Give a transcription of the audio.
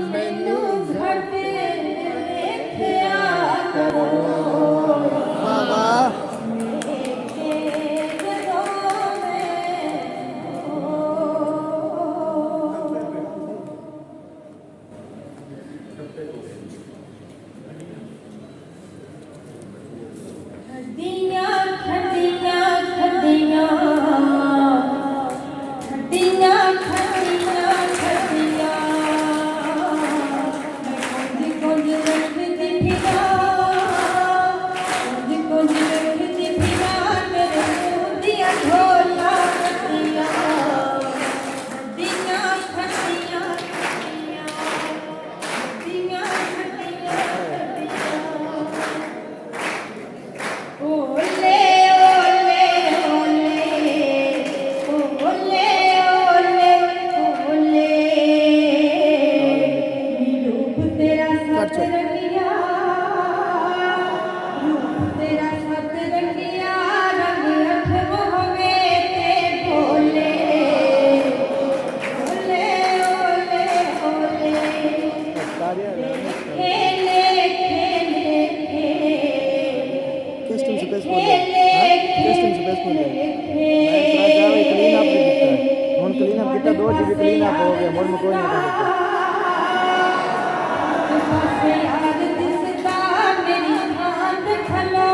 ਮੈਨੂੰ ਘਟ ਵੇਖਿਆ ਕਰੋ ਬਾਬਾ ਖੱਡੀਆਂ ਖੱਡੀਆਂ ਖੱਡੀਆਂ ਖੱਡੀਆਂ ਖੱਡੀਆਂ ਖੱਡੀਆਂ ਕੁੰਝ ਕੁੰਝ ਰੱਖਦੀ ਫਿਰਾਂ ਕੁੰਝ ਕੁੰਝ ਰੱਖਦੀ ਫਿਰਾਂ ਮੇਰੇ ਮੂੰਹ ਦੀਆਂ ਢੋਲਾਂ ਖੱਡੀਆਂ ਖੱਡੀਆਂ ਖੱਡੀਆਂ ਖੱਡੀਆਂ ਖੱਡੀਆਂ ਖੱਡੀਆਂ ਓਲੇ ਓਲੇ ਓਲੇ ਓਲੇ ਓਲੇ ਰੂਪ ਤੇਰਾ ਸਤ ਰੰਗਿਆ ਰੂਪ ਤੇਰਾ ਸਤ ਰੰਗਿਆ ਰੰਗ ਅੱਖ ਹੋਵੇ ਤੇ ਬੋਲੇ ਓਲੇ ਓਲੇ ਓਲੇ ਖੇਲੇ ਖੇਲੇ किस टीम से बेस्ट बोल रहे हैं? किस टीम से बेस्ट बोल रहे हैं? मैं इतना जावे क्लीन अप नहीं किया है। ਹੁਣ क्लीन अप कितना 2 GB क्लीन अप हो गया मोड़ में कोई नहीं कर सकता ਪਾਸੇ ਯਾਦ ਦਿਸਦਾ ਮੇਰੀ ਥਾਂ ਤੇ ਖਲੋ